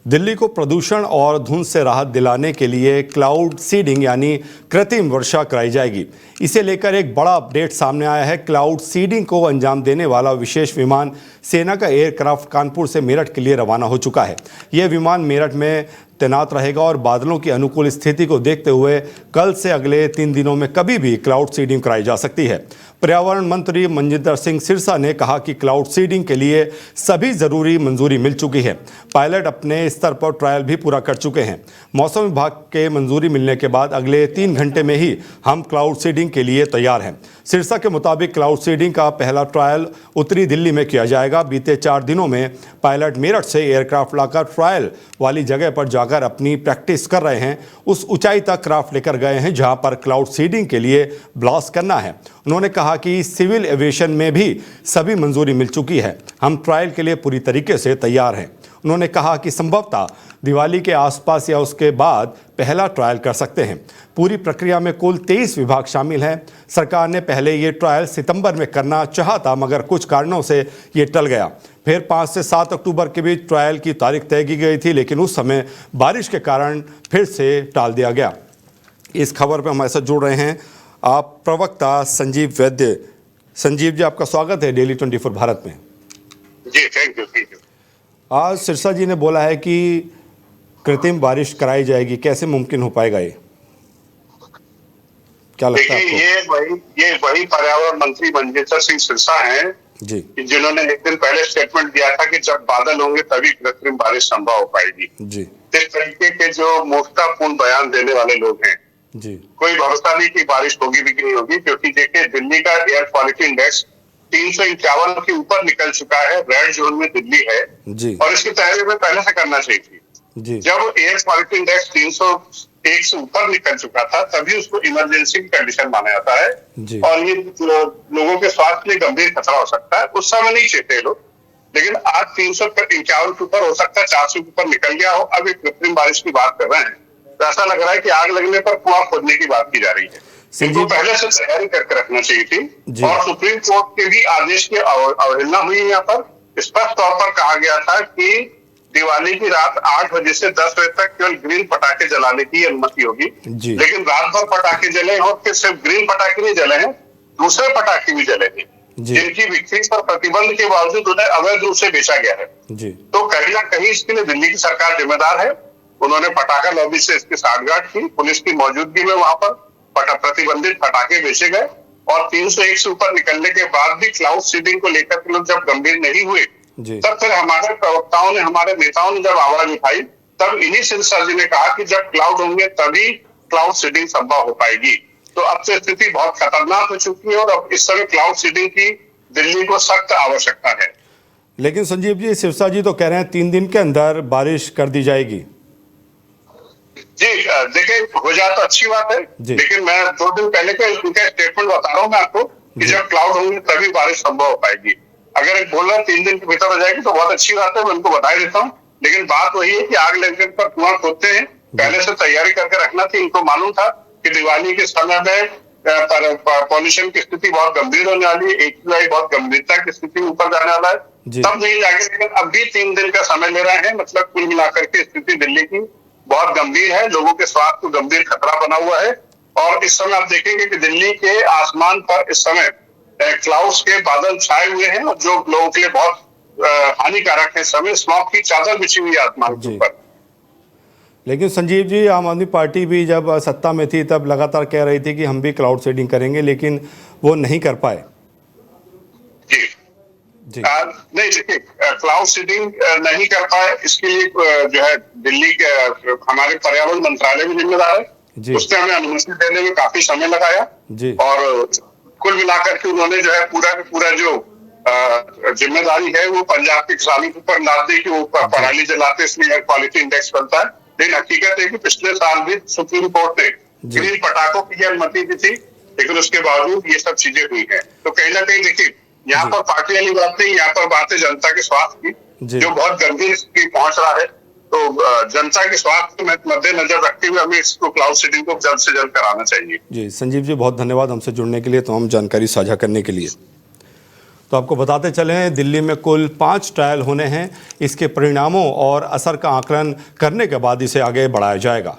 दिल्ली को प्रदूषण और धुंध से राहत दिलाने के लिए क्लाउड सीडिंग यानी कृत्रिम वर्षा कराई जाएगी। इसे लेकर एक बड़ा अपडेट सामने आया है। क्लाउड सीडिंग को अंजाम देने वाला विशेष विमान सेना का एयरक्राफ्ट कानपुर से मेरठ के लिए रवाना हो चुका है। यह विमान मेरठ में तैनात रहेगा और बादलों की अनुकूल स्थिति को देखते हुए कल से अगले 3 दिनों में कभी भी क्लाउड सीडिंग कराई जा सकती है। पर्यावरण मंत्री मनजिंदर सिंह सिरसा ने कहा कि क्लाउड सीडिंग के लिए सभी जरूरी मंजूरी मिल चुकी है। पायलट अपने स्तर पर ट्रायल भी पूरा कर चुके हैं। मौसम विभाग के मंजूरी मिलने के बाद अगले 3 घंटे में ही हम क्लाउड सीडिंग के लिए तैयार हैं। सिरसा के मुताबिक क्लाउड सीडिंग का पहला ट्रायल उत्तरी दिल्ली में किया जाएगा। बीते 4 दिनों में पायलट मेरठ से एयरक्राफ्ट लाकर ट्रायल वाली जगह पर जाकर अपनी प्रैक्टिस कर रहे हैं। उस ऊंचाई तक क्राफ्ट लेकर गए हैं जहां पर क्लाउड सीडिंग के लिए ब्लास्ट करना है। उन्होंने कहा कि सिविल एविएशन में भी सभी मंजूरी मिल चुकी है। हम ट्रायल के लिए पूरी तरीके से तैयार हैं। उन्होंने कहा कि संभवतः दिवाली के आसपास या उसके बाद पहला ट्रायल कर सकते हैं। पूरी प्रक्रिया में कुल 23 विभाग शामिल हैं। सरकार ने पहले ये ट्रायल सितंबर में करना चाहा था, मगर कुछ कारणों से ये टल गया। फिर 5 से 7 अक्टूबर के बीच ट्रायल की तारीख तय की गई थी, लेकिन उस समय बारिश के कारण फिर से टाल दिया गया। इस खबर पर हमारे साथ जुड़ रहे हैं आप प्रवक्ता संजीव वैद्य। संजीव जी, आपका स्वागत है डेली 24 भारत में। जी, थैंक यू। आज सिरसा जी ने बोला है कि कृत्रिम बारिश कराई जाएगी। कैसे मुमकिन हो पाएगा ये? क्या लगता है आपको? ये वही पर्यावरण मंत्री मनजिंदर सिंह सिरसा हैं जी, जिन्होंने एक दिन पहले स्टेटमेंट दिया था कि जब बादल होंगे तभी कृत्रिम बारिश संभव हो पाएगी। जी, इस तरीके के जो मूर्खतापूर्ण बयान देने वाले लोग हैं, जी, कोई भरोसा नहीं कि बारिश होगी भी कि नहीं होगी, क्योंकि देखिए दिल्ली का एयर क्वालिटी इंडेक्स 351 के ऊपर निकल चुका है। रेड जोन में दिल्ली है जी, और इसकी तैयारी में पहले से करना चाहिए थी। जी, जब एयर क्वालिटी इंडेक्स 301 से ऊपर निकल चुका था तभी उसको इमरजेंसी की कंडीशन माना जाता है जी, और ये लोगों के स्वास्थ्य के लिए गंभीर खतरा हो सकता है। उस समय नहीं चेते लोग, लेकिन आज 351 के ऊपर हो सकता है, 400 के ऊपर निकल गया हो। अब एक कृत्रिम बारिश की बात कर रहे हैं तो ऐसा लग रहा है कि आग लगने पर कुआं खोदने की बात की जा रही है। इनको पहले से तैयारी करके रखना चाहिए थी। और सुप्रीम कोर्ट के भी आदेश की अवहेलना हुई है। यहाँ पर स्पष्ट तौर पर कहा गया था कि दिवाली की रात 8 बजे से 10 बजे तक केवल ग्रीन पटाखे जलाने की अनुमति होगी, लेकिन रात भर पटाखे जले और फिर सिर्फ ग्रीन पटाखे नहीं जले हैं, दूसरे पटाखे भी जले हैं जिनकी बिक्री पर प्रतिबंध के बावजूद उन्हें अवैध रूप से बेचा गया है। तो कहीं ना कहीं इसके लिए दिल्ली की सरकार जिम्मेदार है। उन्होंने पटाखा लॉबी से इसकी साठगांठ की। पुलिस की मौजूदगी में वहां पर प्रतिबंधित पटाखे बेचे गए और 301 से ऊपर निकलने के बाद भी क्लाउड सीडिंग को लेकर के लोग जब गंभीर नहीं हुए, तब फिर हमारे प्रवक्ताओं ने, हमारे नेताओं ने जब आवाज उठाई, तब इन्हीं सिरसा जी ने कहा कि जब क्लाउड होंगे तभी क्लाउड सीडिंग संभव हो पाएगी। तो अब से स्थिति बहुत खतरनाक हो चुकी है और अब इस समय क्लाउड सीडिंग की दिल्ली को सख्त आवश्यकता है। लेकिन संजीव जी, सिरसा जी तो कह रहे हैं 3 दिन के अंदर बारिश कर दी जाएगी। जी, देखिए, हो जाए तो अच्छी बात है, लेकिन मैं 2 दिन पहले का उनका स्टेटमेंट बता रहा हूँ मैं आपको कि जब क्लाउड होंगे तभी बारिश संभव हो पाएगी। अगर एक बोल रहा 3 दिन के भीतर हो जाएगी तो बहुत अच्छी बात है, मैं उनको बता देता हूँ। लेकिन बात वही है कि आग लगने पर कुआं खोदते हैं, पहले से तैयारी करके रखना थी। इनको मालूम था कि दिवाली के समय में पॉल्यूशन की स्थिति बहुत गंभीर होने वाली है, AQI बहुत गंभीरता की स्थिति में ऊपर जाने वाला है, तब नहीं जाके, लेकिन अभी 3 दिन का समय ले रहे हैं। मतलब कुल मिलाकर के स्थिति दिल्ली की बहुत गंभीर है, लोगों के स्वास्थ्य को गंभीर खतरा बना हुआ है। और इस समय आप देखेंगे कि दिल्ली के आसमान पर इस समय क्लाउड्स के बादल छाए हुए हैं और जो लोगों के लिए बहुत हानिकारक है। समय स्मॉग की चादर बिछी हुई है आसमान के ऊपर। लेकिन संजीव जी, आम आदमी पार्टी भी जब सत्ता में थी तब लगातार कह रही थी कि हम भी क्लाउड सीडिंग करेंगे, लेकिन वो नहीं कर पाए। जी, नहीं, देखिए, क्लाउड सीडिंग नहीं कर पाए, इसके लिए जो है दिल्ली के हमारे पर्यावरण मंत्रालय भी जिम्मेदार है। उसने हमें अनुमति देने में काफी समय लगाया और कुल मिलाकर के उन्होंने जो है पूरा जो जिम्मेदारी है वो पंजाब के किसानों के ऊपर लाद दी कि वो पराली जलाते इसलिए एयर क्वालिटी इंडेक्स बनता है। लेकिन हकीकत है कि पिछले साल भी सुप्रीम कोर्ट ने ग्रीन पटाखों की अनुमति दी थी, लेकिन उसके बावजूद ये सब चीजें हुई है। तो कहीं ना कहीं देखिए, यहाँ पर पार्टी वाली बात नहीं, यहाँ पर बात है जनता के स्वास्थ्य की, जो बहुत गंभीर स्थिति पहुंच रहा है। तो जनता के स्वास्थ्य में मद्देनजर रखते हुए हमें इसको क्लाउड सीडिंग को जल्द से जल्द कराना चाहिए। जी संजीव जी, बहुत धन्यवाद हमसे जुड़ने के लिए, तमाम जानकारी साझा करने के लिए। तो आपको बताते चलें, दिल्ली में कुल 5 ट्रायल होने हैं। इसके परिणामों और असर का आकलन करने के बाद इसे आगे बढ़ाया जाएगा।